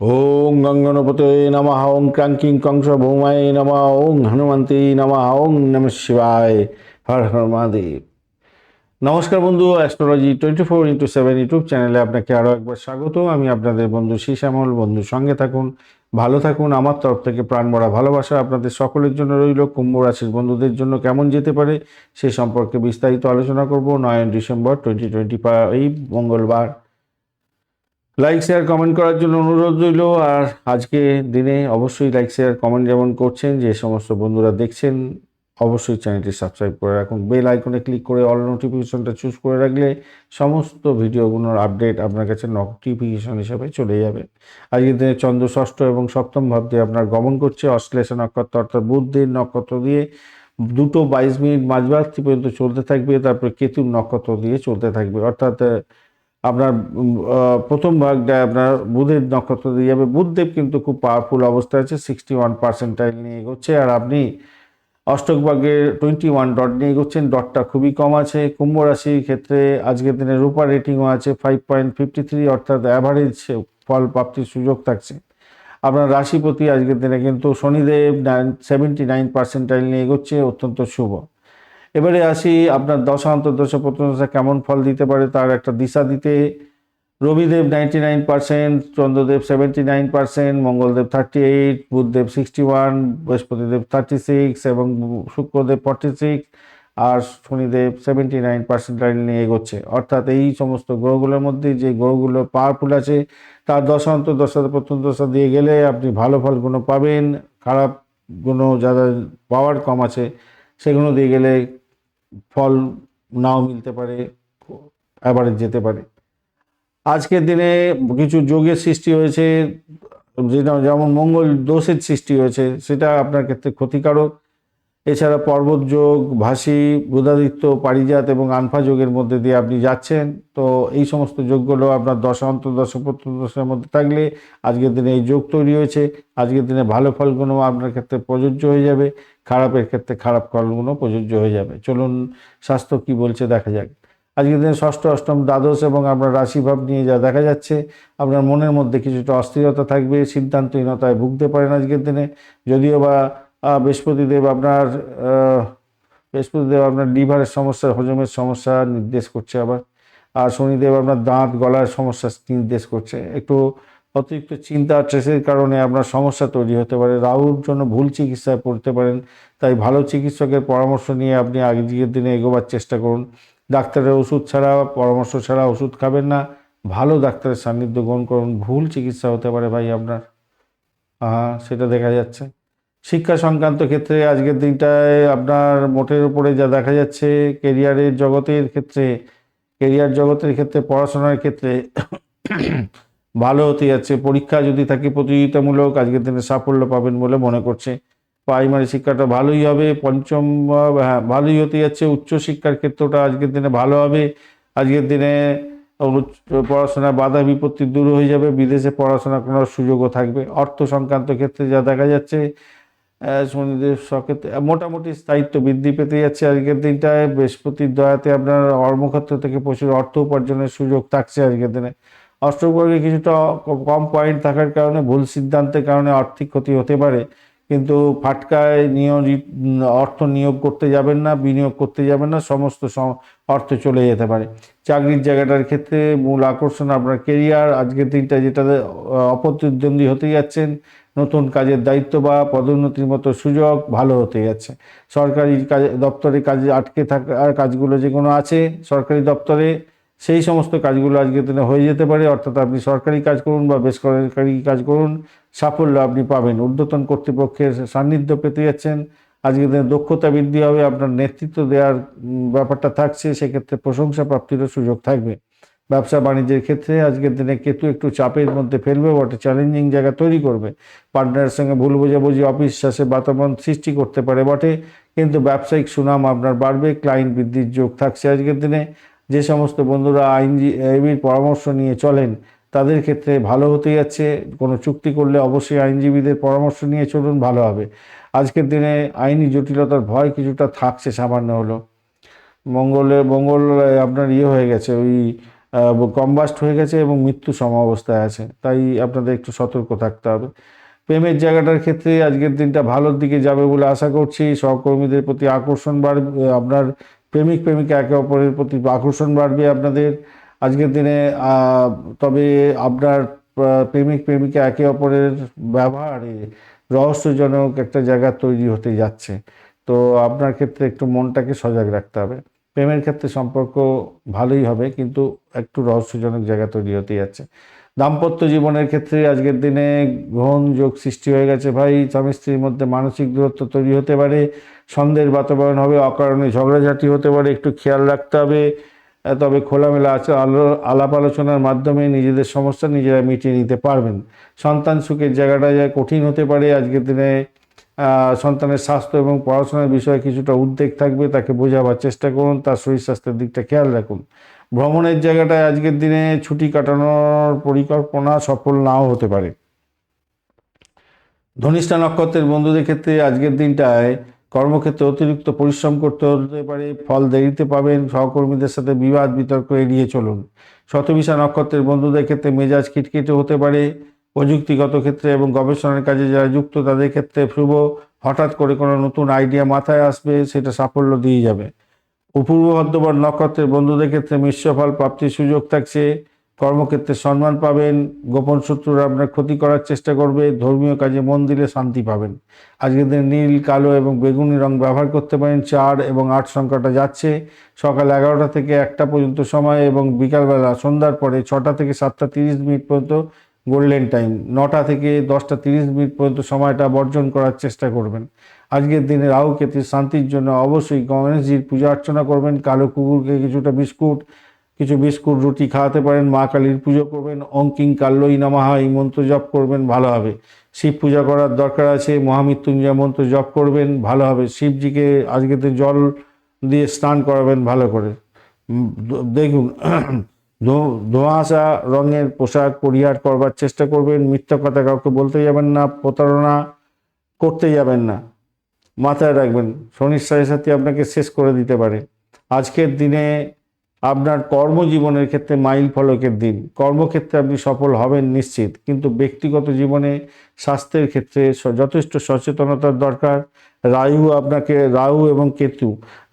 ওং গঙ্গনপতে নমঃ ওং ক্রাঙ্কিং কংস ভৌমায় নমঃ ওং হনুমন্তে নমঃ ওং নমঃ শিবায়। হর হর মহাদেব। নমস্কার বন্ধু, অ্যাস্ট্রোলজি 24x7 ইউটিউব চ্যানেলে আপনাকে আরও একবার স্বাগত। আমি আপনাদের বন্ধু শ্যামল। বন্ধুর সঙ্গে থাকুন, ভালো থাকুন। আমার তরফ থেকে প্রাণ ভরা ভালোবাসা আপনাদের সকলের জন্য রইল। কুম্ভ রাশির বন্ধুদের জন্য কেমন যেতে পারে সে সম্পর্কে বিস্তারিত আলোচনা করব 9 ডিসেম্বর 2025 মঙ্গলবার। লাইক শেয়ার কমেন্ট করার জন্য অনুরোধ রইল। আর আজকে দিনে অবশ্যই লাইক শেয়ার কমেন্ট যেমন করছেন, যে সমস্ত বন্ধুরা দেখছেন অবশ্যই চ্যানেলটি সাবস্ক্রাইব করে রাখুন। বেল আইকনে ক্লিক করে অল নোটিফিকেশনটা চুজ করে রাখলে সমস্ত ভিডিওগুলোর আপডেট আপনার কাছে নোটিফিকেশন হিসাবে চলে যাবে। আজকের দিনে চন্দ্র ষষ্ঠ এবং সপ্তম ভাব দিয়ে আপনার গমন করছে। অশ্লেষা নক্ষত্র অর্থাৎ বুধের নক্ষত্র দিয়ে 2:22 মাঝরাত্রি পর্যন্ত চলতে থাকবে। তারপরে কেতুর নক্ষত্র দিয়ে চলতে থাকবে, অর্থাৎ আপনার প্রথম ভাগটা আপনার বুধের নক্ষত্র দিয়ে যাবে। বুধদেব কিন্তু খুব পাওয়ারফুল অবস্থায় আছে, 61% নিয়ে এগোচ্ছে। আর আপনি অষ্টক ভাগে 21 ডট নিয়ে এগোচ্ছেন, ডটটা খুবই কম আছে। কুম্ভ রাশির ক্ষেত্রে আজকের দিনে রূপা রেটিংও আছে 5.53, অর্থাৎ অ্যাভারেজ ফল প্রাপ্তির সুযোগ থাকছে। আপনার রাশিপতি আজকের দিনে কিন্তু শনিদেব 79% নিয়ে এগোচ্ছে, অত্যন্ত শুভ। এবারে আসি আপনার দশা অন্তর্দশা প্রত্যদশা কেমন ফল দিতে পারে তার একটা দিশা দিতে। রবিদেব 99%, চন্দ্রদেব 79%, মঙ্গলদেব 38, বুধদেব 61, বৃহস্পতিদেব 36 এবং শুক্রদেব 46, আর শনিদেব 79% লাইন নিয়ে এগোচ্ছে। অর্থাৎ এই সমস্ত গ্রহগুলোর মধ্যে যে গ্রহগুলো পাওয়ারফুল আছে তার দশা অন্তর্দশা প্রত্যদশা দিয়ে গেলে আপনি ভালো ফলগুলো পাবেন। খারাপ গুণ যারা পাওয়ার কম আছে সেগুলো দিয়ে গেলে ফল নাও মিলতে পারে, অ্যাভারেজ যেতে পারে। আজকের দিনে কিছু যোগের সৃষ্টি হয়েছে, যেটা যেমন মঙ্গল দোষের সৃষ্টি হয়েছে, সেটা আপনার ক্ষেত্রে ক্ষতিকারক। এছাড়া পর্বত যোগ, ভাসি, বুধাদিত্য, পারিজাত এবং আনফা যোগের মধ্যে দিয়ে আপনি যাচ্ছেন। তো এই সমস্ত যোগগুলো আপনার দশা অন্তর্দশা প্রত্যদশার মধ্যে থাকলে আজকের দিনে এই যোগ তৈরি হয়েছে। আজকের দিনে ভালো ফলগুলো আপনার ক্ষেত্রে প্রযোজ্য হয়ে যাবে, খারাপের ক্ষেত্রে খারাপ ফলগুলো প্রযোজ্য হয়ে যাবে। চলুন শাস্ত্র কি বলছে দেখা যাক। আজকের দিনে ষষ্ঠ, অষ্টম, দ্বাদশ এবং আপনার রাশিভাব নিয়ে যা দেখা যাচ্ছে, আপনার মনের মধ্যে কিছুটা অস্থিরতা থাকবে, সিদ্ধান্তহীনতায় ভুগতে পারেন আজকের দিনে। যদিও বা বৃহস্পতিদেব আপনার লিভারের সমস্যা, হজমের সমস্যা নির্দেশ করছে আবার। আর শনিদেব আপনার দাঁত গলার সমস্যা নির্দেশ করছে। একটু অতিরিক্ত চিন্তা স্ট্রেসের কারণে আপনার সমস্যা তৈরি হতে পারে। রাহুর জন্য ভুল চিকিৎসায় পড়তে পারেন, তাই ভালো চিকিৎসকের পরামর্শ নিয়ে আপনি আজকের দিনে এগোবার চেষ্টা করুন। ডাক্তারের ওষুধ ছাড়া, পরামর্শ ছাড়া ওষুধ খাবেন না, ভালো ডাক্তারের সান্নিধ্য গ্রহণ করুন। ভুল চিকিৎসা হতে পারে ভাই আপনার, সেটা দেখা যাচ্ছে। শিক্ষা সংক্রান্ত ক্ষেত্রে আজকের দিনটায় আপনার মোটের উপরে যা দেখা যাচ্ছে, কেরিয়ার জগতের ক্ষেত্রে পড়াশোনার ক্ষেত্রে ভালো হতে যাচ্ছে। পরীক্ষা যদি থাকে প্রতিযোগিতামূলক, আজকের দিনে সাফল্য পাবেন বলে মনে করছে। প্রাইমারি শিক্ষাটা ভালোই হবে, পঞ্চম হ্যাঁ ভালোই হতে যাচ্ছে। উচ্চশিক্ষার ক্ষেত্রটা আজকের দিনে ভালো হবে। আজকের দিনে পড়াশোনার বাধা বিপত্তি দূর হয়ে যাবে, বিদেশে পড়াশোনা করার সুযোগও থাকবে। অর্থ সংক্রান্ত ক্ষেত্রে যা দেখা যাচ্ছে, শনিদেব সক্ষেত্রে মোটামুটি স্থায়িত্ব বৃদ্ধি পেতে যাচ্ছে আজকের দিনটায়। বৃহস্পতির দয়াতে আপনার কর্মক্ষেত্র থেকে প্রচুর অর্থ উপার্জনের সুযোগ থাকছে আজকের দিনে। অষ্টমবর্গে কিছুটা কম পয়েন্ট থাকার কারণে ভুল সিদ্ধান্তের কারণে আর্থিক ক্ষতি হতে পারে, কিন্তু ফাটকায় অর্থ নিয়োগ করতে যাবেন না, বিনিয়োগ করতে যাবেন না, সমস্ত অর্থ চলে যেতে পারে। চাকরির জায়গাটার ক্ষেত্রে মূল আকর্ষণ আপনার কেরিয়ার। আজকের দিনটা যেটাতে অপ্রতিদ্বন্দ্বী হতে যাচ্ছেন, নতুন কাজের দায়িত্ব বা পদোন্নতির মতো সুযোগ ভালো হতে যাচ্ছে। সরকারি দপ্তরে কাজে আটকে থাকা কাজগুলো যেগুলো আছে সরকারি দপ্তরে, সেই সমস্ত কাজগুলো আজকের দিনে হয়ে যেতে পারে। অর্থাৎ আপনি সরকারি কাজ করুন বা বেসরকারি কাজ করুন, সাফল্য আপনি পাবেন। ঊর্ধ্বতন কর্তৃপক্ষের সান্নিধ্য পেতে যাচ্ছেন। আজকের দিনে দক্ষতা বৃদ্ধি হবে, আপনার নেতৃত্ব দেওয়ার ব্যাপারটা থাকছে, সেক্ষেত্রে প্রশংসা প্রাপ্তিরও সুযোগ থাকবে। ব্যবসা বাণিজ্যের ক্ষেত্রে আজকের দিনে কেতু একটু চাপের মধ্যে ফেলবে বটে, চ্যালেঞ্জিং জায়গা তৈরি করবে। পার্টনারের সঙ্গে ভুল বোঝাবুঝি, অবিশ্বাসে বাতাবরণ সৃষ্টি করতে পারে বটে, কিন্তু ব্যবসায়িক সুনাম আপনার বাড়বে। ক্লায়েন্ট বৃদ্ধির যোগ থাকছে আজকের দিনে। যে সমস্ত বন্ধুরা আইনজীবীর পরামর্শ নিয়ে চলেন তাদের ক্ষেত্রে ভালো হতে যাচ্ছে। কোনো চুক্তি করলে অবশ্যই আইনজীবীদের পরামর্শ নিয়ে চলুন, ভালো হবে। আজকের দিনে আইনি জটিলতার ভয় কিছুটা থাকছে সামান্য হলো। মঙ্গল আপনার হয়ে গেছে, ওই কম্বাস্ট হয়ে গেছে এবং মৃত্যু সম অবস্থায় আছে, তাই আপনাদের একটু সতর্ক থাকতে হবে। প্রেমের জায়গাটার ক্ষেত্রে আজকের দিনটা ভালোর দিকে যাবে বলে আশা করছি। সহকর্মীদের প্রতি আকর্ষণ বাড়বে, আপনার প্রেমিক প্রেমিকা একে অপরের প্রতি আকর্ষণ বাড়বে আপনাদের আজকের দিনে। তবে আপনার প্রেমিক প্রেমিকা একে অপরের ব্যবহারে রহস্যজনক একটা জায়গা তৈরি হতে যাচ্ছে, তো আপনার ক্ষেত্রে একটু মনটাকে সজাগ রাখতে হবে। প্রেমের ক্ষেত্রে সম্পর্ক ভালোই হবে, কিন্তু একটু রহস্যজনক জায়গা তৈরি হতে যাচ্ছে। দাম্পত্য জীবনের ক্ষেত্রে আজকের দিনে গ্রহণ যোগ সৃষ্টি হয়ে গেছে ভাই। স্বামী স্ত্রীর মধ্যে মানসিক দূরত্ব তৈরি হতে পারে, সন্দেহের বাতাবরণ হবে, অকারণে ঝগড়াঝাটি হতে পারে, একটু খেয়াল রাখতে হবে। তবে খোলামেলা আলাপ আলোচনার মাধ্যমে নিজেদের সমস্যা নিজেরা মিটিয়ে নিতে পারবেন। সন্তান সুখের জায়গাটা যা কঠিন হতে পারে আজকের দিনে। সন্তানের স্বাস্থ্য এবং পড়াশোনার বিষয়ে কিছুটা উদ্বেগ থাকবে, তাকে বোঝাবার চেষ্টা করুন, তার শরীর স্বাস্থ্যের দিকটা খেয়াল রাখুন। ভ্রমণের জায়গাটায় আজকের দিনে ছুটি কাটানোর পরিকল্পনা সফল নাও হতে পারে। ধনিষ্ঠা নক্ষত্রের বন্ধুদের ক্ষেত্রে আজকের দিনটায় কর্মক্ষেত্রে অতিরিক্ত পরিশ্রম করতে হতে পারে, ফল দেরিতে পাবেন। সহকর্মীদের সাথে বিবাদ বিতর্ক এড়িয়ে চলুন। শতবিশা নক্ষত্রের বন্ধুদের ক্ষেত্রে মেজাজ খিটখিটে হতে পারে। প্রযুক্তিগত ক্ষেত্রে এবং গবেষণার কাজে যারা যুক্ত তাদের ক্ষেত্রে শুভ। হঠাৎ করে কোনো নতুন আইডিয়া মাথায় আসবে, সেটা সাফল্য দিয়ে যাবে। অপূর্ব ভদ্রবর নক্ষত্রের বন্ধুদের ক্ষেত্রে মিশ্র ফল প্রাপ্তির সুযোগ থাকছে। কর্মক্ষেত্রে সম্মান পাবেন। গোপন শত্রুরা আপনার ক্ষতি করার চেষ্টা করবে। ধর্মীয় কাজে মন দিলে শান্তি পাবেন। আজকের দিনে নীল, কালো এবং বেগুনি রং ব্যবহার করতে পারেন। 4 এবং 8 সংখ্যাটা যাচ্ছে। সকাল 11টা থেকে 1টা পর্যন্ত সময় এবং বিকালবেলা সন্ধ্যার পরে 6টা থেকে 7টা 30 মিনিট পর্যন্ত গোল্ডেন টাইম। 9টা থেকে 10টা 30 মিনিট পর্যন্ত সময়টা বর্জন করার চেষ্টা করবেন। আজকের দিনে রাহু কেতুর শান্তির জন্য অবশ্যই গণেশজির পূজা অর্চনা করবেন। কালো কুকুরকে কিছু বিস্কুট রুটি খাওয়াতে পারেন। মা কালীর পুজো করবেন। ওং কিং কাল্যই নমঃ এই মন্ত্র জপ করবেন, ভালো হবে। শিব পূজা করার দরকার আছে, মহামৃত্যুঞ্জয় মন্ত্র জপ করবেন, ভালো হবে। শিবজিকে আজকের দিন জল দিয়ে স্নান করাবেন ভালো করে। দেখুন ধোঁয়াশা রঙের পোশাক পরিহার করবার চেষ্টা করবেন। মিথ্যা কথা কাউকে বলতে যাবেন না, প্রতারণা করতে যাবেন না, মাথায় রাখবেন। শনির সাথে আপনাকে শেষ করে দিতে পারে। আজকের দিনে আপনার কর্মজীবনের ক্ষেত্রে মাইল ফলকের দিন। কর্মক্ষেত্রে আপনি সফল হবেন নিশ্চিত, কিন্তু ব্যক্তিগত জীবনে স্বাস্থ্যের ক্ষেত্রে যথেষ্ট সচেতনতার দরকার। রাহু এবং কেতু,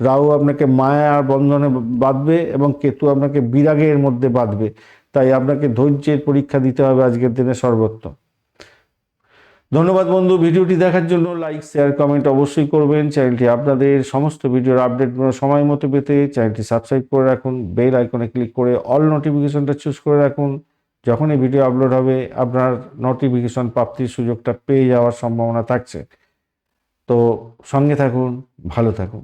রাহু আপনাকে মায়ার বন্ধনে বাঁধবে এবং কেতু আপনাকে বিরাগের মধ্যে বাঁধবে, তাই আপনাকে ধৈর্যের পরীক্ষা দিতে হবে আজকের দিনে সর্বত্র। ধন্যবাদ বন্ধু, ভিডিওটি দেখার জন্য। লাইক, শেয়ার, কমেন্ট অবশ্যই করবেন। চ্যানেলটি আপনাদের সমস্ত ভিডিওর আপডেটগুলো সময় মতো পেতে চ্যানেলটি সাবস্ক্রাইব করে রাখুন। বেল আইকনে ক্লিক করে অল নোটিফিকেশনটা চুজ করে রাখুন। যখনই ভিডিও আপলোড হবে আপনার নোটিফিকেশন প্রাপ্তির সুযোগটা পেয়ে যাওয়ার সম্ভাবনা থাকছে। তো সঙ্গে থাকুন, ভালো থাকুন।